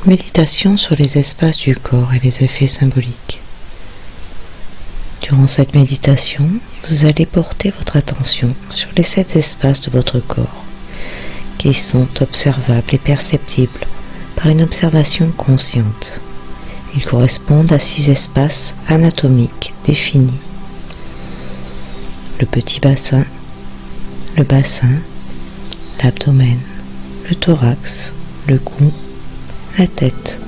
Méditation sur les espaces du corps et les effets symboliques. Durant cette méditation, vous allez porter votre attention sur les 7 espaces de votre corps qui sont observables et perceptibles par une observation consciente. Ils correspondent à 6 espaces anatomiques définis. Le petit bassin, l'abdomen, le thorax, le cou, la tête,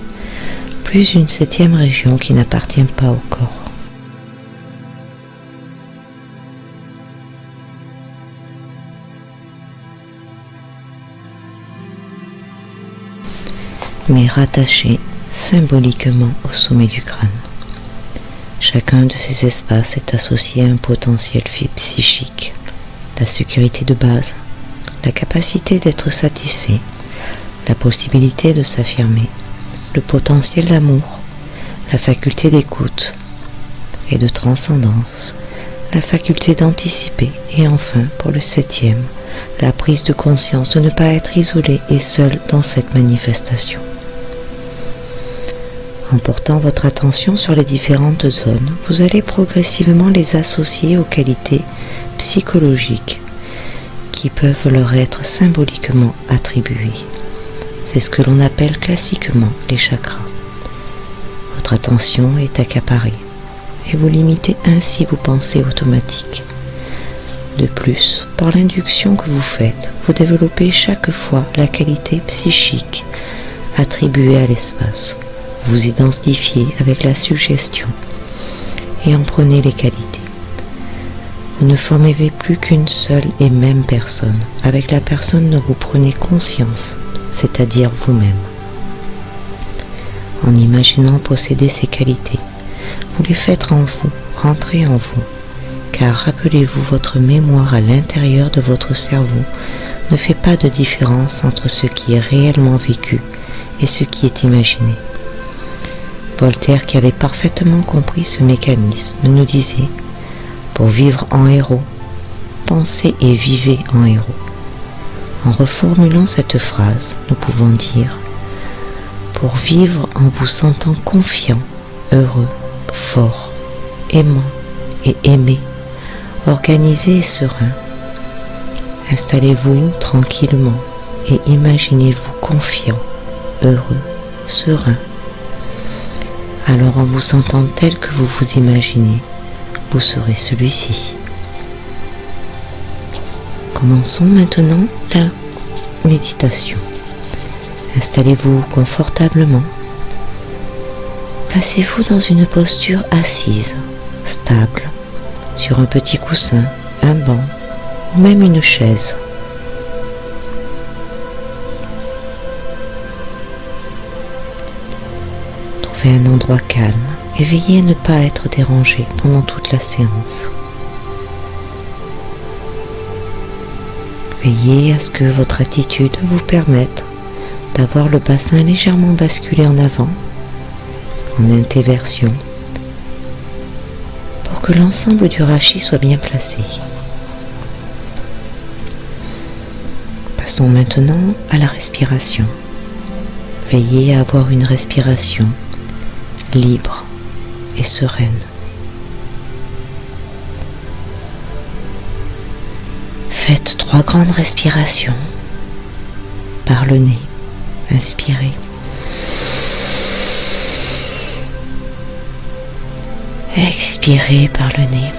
plus une 7e région qui n'appartient pas au corps. Mais rattaché symboliquement au sommet du crâne. Chacun de ces espaces est associé à un potentiel psychique, la sécurité de base, la capacité d'être satisfait, la possibilité de s'affirmer, le potentiel d'amour, la faculté d'écoute et de transcendance, la faculté d'anticiper et enfin, pour le 7e, la prise de conscience de ne pas être isolé et seul dans cette manifestation. En portant votre attention sur les différentes zones, vous allez progressivement les associer aux qualités psychologiques qui peuvent leur être symboliquement attribuées. C'est ce que l'on appelle classiquement les chakras. Votre attention est accaparée et vous limitez ainsi vos pensées automatiques. De plus, par l'induction que vous faites, vous développez chaque fois la qualité psychique attribuée à l'espace. Vous identifiez avec la suggestion et en prenez les qualités. Vous ne formez plus qu'une seule et même personne. Avec la personne dont vous prenez conscience, c'est-à-dire vous-même. En imaginant posséder ces qualités, vous les faites en vous, rentrer en vous, car rappelez-vous, votre mémoire à l'intérieur de votre cerveau ne fait pas de différence entre ce qui est réellement vécu et ce qui est imaginé. Voltaire, qui avait parfaitement compris ce mécanisme, nous disait « Pour vivre en héros, pensez et vivez en héros ». En reformulant cette phrase, nous pouvons dire « Pour vivre en vous sentant confiant, heureux, fort, aimant et aimé, organisé et serein, installez-vous tranquillement et imaginez-vous confiant, heureux, serein. Alors en vous sentant tel que vous vous imaginez, vous serez celui-ci. » Commençons maintenant la méditation. Installez-vous confortablement. Placez-vous dans une posture assise, stable, sur un petit coussin, un banc ou même une chaise. Trouvez un endroit calme et veillez à ne pas être dérangé pendant toute la séance. Veillez à ce que votre attitude vous permette d'avoir le bassin légèrement basculé en avant, en intéversion, pour que l'ensemble du rachis soit bien placé. Passons maintenant à la respiration. Veillez à avoir une respiration libre et sereine. Faites 3 grandes respirations par le nez. Inspirez. Expirez par le nez.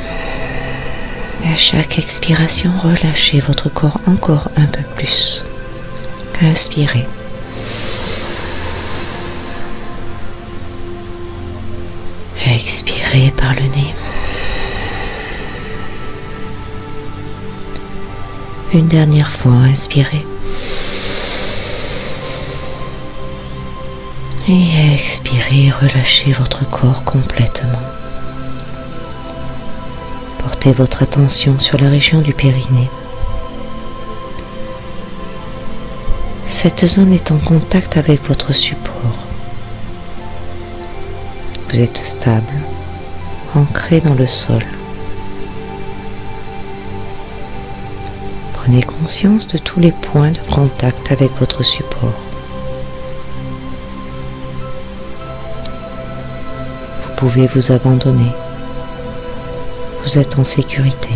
Et à chaque expiration, relâchez votre corps encore un peu plus. Inspirez. Expirez par le nez. Une dernière fois, inspirez. Et expirez, relâchez votre corps complètement. Portez votre attention sur la région du périnée. Cette zone est en contact avec votre support. Vous êtes stable, ancré dans le sol. Prenez conscience de tous les points de contact avec votre support. pouvez vous abandonner. Vous êtes en sécurité.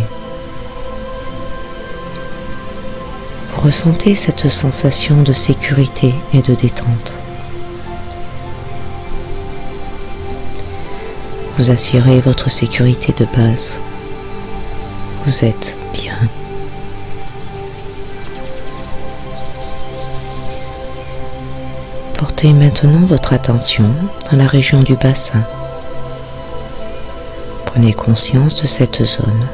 Vous ressentez cette sensation de sécurité et de détente. Vous assurez votre sécurité de base. Vous êtes bien. Portez maintenant votre attention dans la région du bassin. Prenez conscience de cette zone.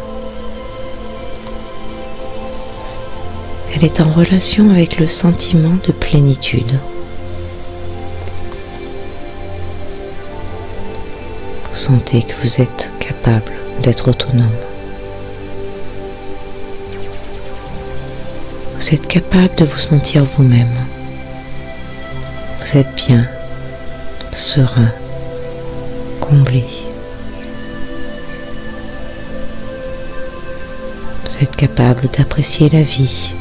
Elle est en relation avec le sentiment de plénitude. Vous sentez que vous êtes capable d'être autonome. Vous êtes capable de vous sentir vous-même. Vous êtes bien, serein, comblé. Vous êtes capable d'apprécier la vie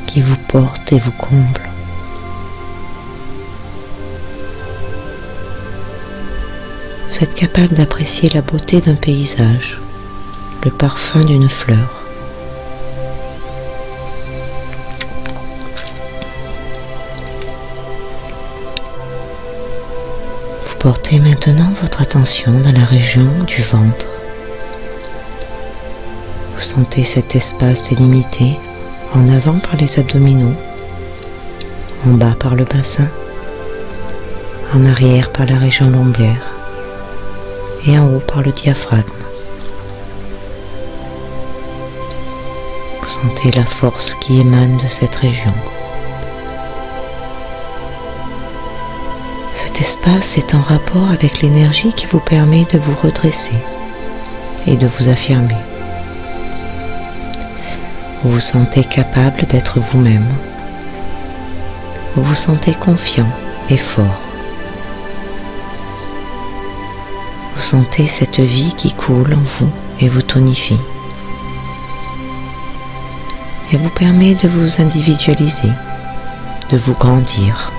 qui vous porte et vous comble. Vous êtes capable d'apprécier la beauté d'un paysage, le parfum d'une fleur. Vous portez maintenant votre attention dans la région du ventre. Vous sentez cet espace délimité en avant par les abdominaux, en bas par le bassin, en arrière par la région lombaire et en haut par le diaphragme. Vous sentez la force qui émane de cette région. Cet espace est en rapport avec l'énergie qui vous permet de vous redresser et de vous affirmer. Vous vous sentez capable d'être vous-même. Vous vous sentez confiant et fort. Vous sentez cette vie qui coule en vous et vous tonifie. Et vous permet de vous individualiser, de vous grandir.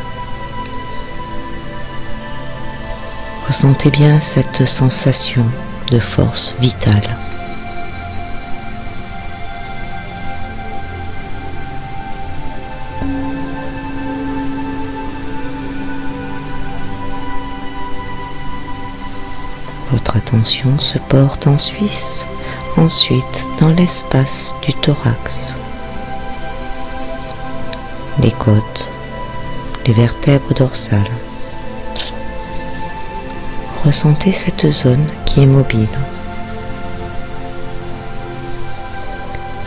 Ressentez bien cette sensation de force vitale. Votre attention se porte ensuite dans l'espace du thorax. Les côtes, les vertèbres dorsales. Ressentez cette zone qui est mobile.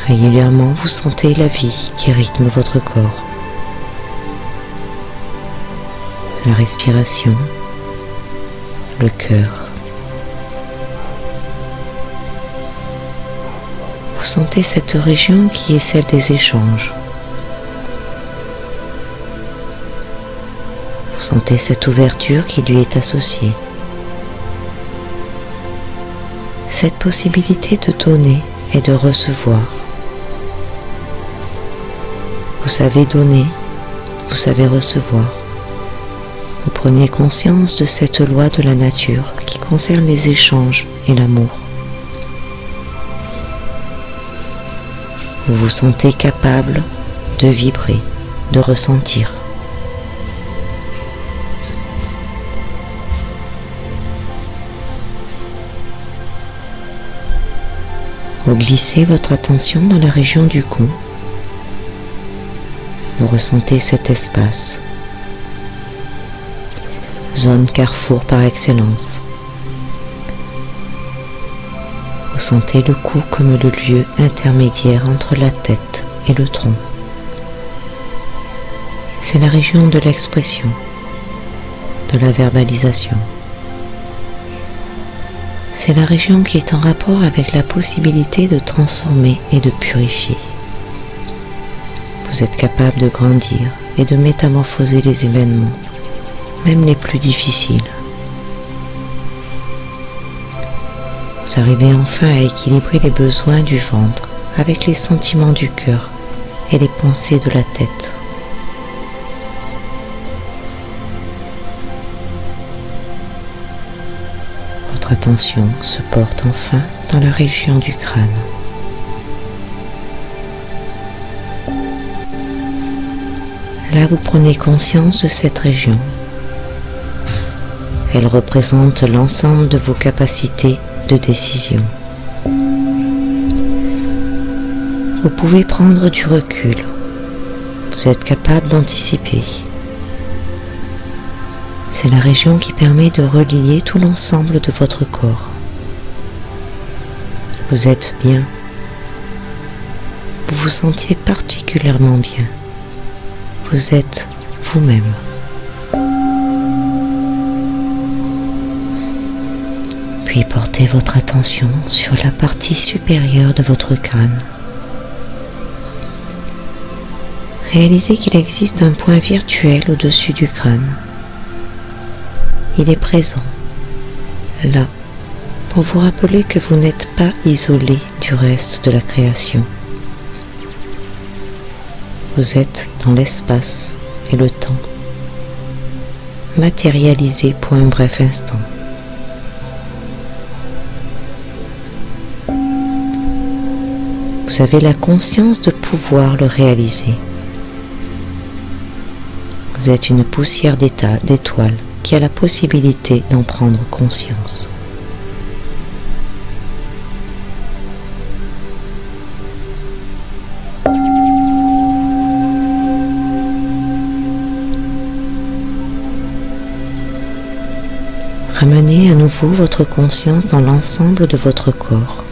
Régulièrement, vous sentez la vie qui rythme votre corps. La respiration, le cœur. Vous sentez cette région qui est celle des échanges. Vous sentez cette ouverture qui lui est associée. Cette possibilité de donner et de recevoir. Vous savez donner, vous savez recevoir. Vous prenez conscience de cette loi de la nature qui concerne les échanges et l'amour. Vous vous sentez capable de vibrer, de ressentir. Vous glissez votre attention dans la région du cou. Vous ressentez cet espace. Zone carrefour par excellence. Vous sentez le cou comme le lieu intermédiaire entre la tête et le tronc. C'est la région de l'expression, de la verbalisation. C'est la région qui est en rapport avec la possibilité de transformer et de purifier. Vous êtes capable de grandir et de métamorphoser les événements, même les plus difficiles. Vous arrivez enfin à équilibrer les besoins du ventre avec les sentiments du cœur et les pensées de la tête. Votre attention se porte enfin dans la région du crâne. Là, vous prenez conscience de cette région. Elle représente l'ensemble de vos capacités de décision. Vous pouvez prendre du recul. Vous êtes capable d'anticiper. C'est la région qui permet de relier tout l'ensemble de votre corps. Vous êtes bien. Vous vous sentiez particulièrement bien. Vous êtes vous-même. Puis portez votre attention sur la partie supérieure de votre crâne. Réalisez qu'il existe un point virtuel au-dessus du crâne. Il est présent, là, pour vous rappeler que vous n'êtes pas isolé du reste de la création. Vous êtes dans l'espace et le temps, matérialisé pour un bref instant. Vous avez la conscience de pouvoir le réaliser. Vous êtes une poussière d'étoiles qui a la possibilité d'en prendre conscience. Ramenez à nouveau votre conscience dans l'ensemble de votre corps.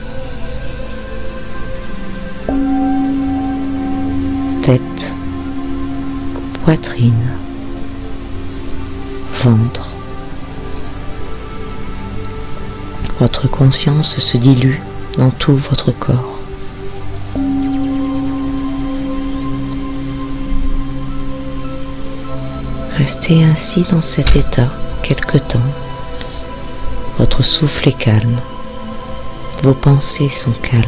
Tête, poitrine, ventre. Votre conscience se dilue dans tout votre corps. Restez ainsi dans cet état quelque temps. Votre souffle est calme. Vos pensées sont calmes.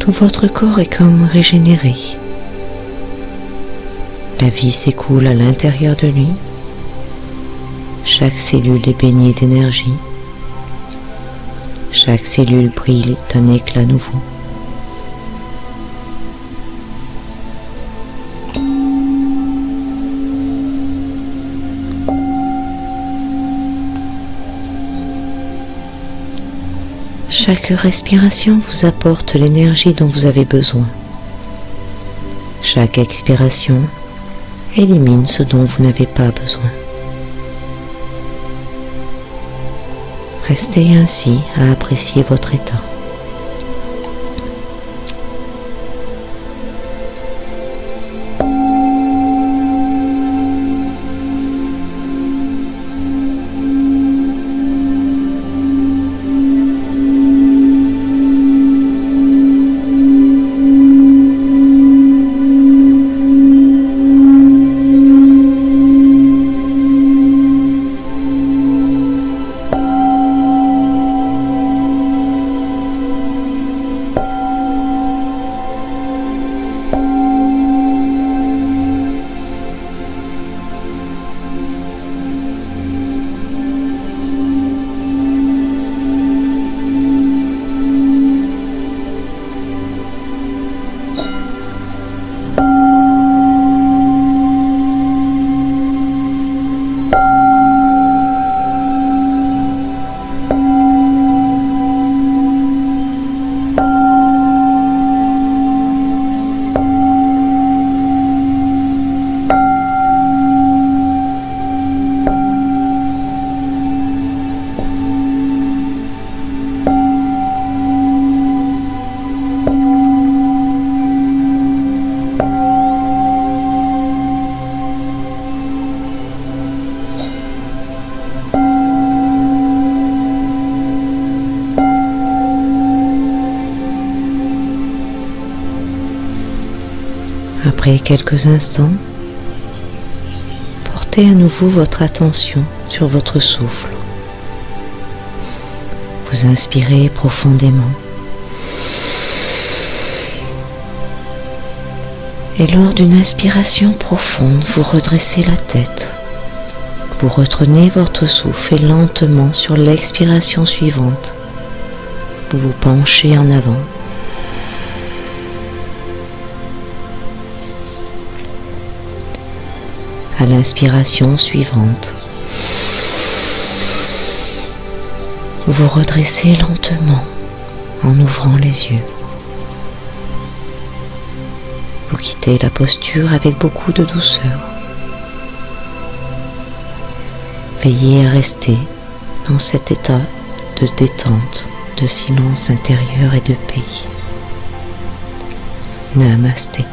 Tout votre corps est comme régénéré. La vie s'écoule à l'intérieur de lui. Chaque cellule est baignée d'énergie. Chaque cellule brille d'un éclat nouveau. Chaque respiration vous apporte l'énergie dont vous avez besoin. Chaque expiration élimine ce dont vous n'avez pas besoin. Restez ainsi à apprécier votre état. Après quelques instants, portez à nouveau votre attention sur votre souffle. Vous inspirez profondément. Et lors d'une inspiration profonde, vous redressez la tête. Vous retenez votre souffle et lentement sur l'expiration suivante, vous vous penchez en avant. À l'inspiration suivante, vous vous redressez lentement en ouvrant les yeux. Vous quittez la posture avec beaucoup de douceur. Veillez à rester dans cet état de détente, de silence intérieur et de paix. Namasté.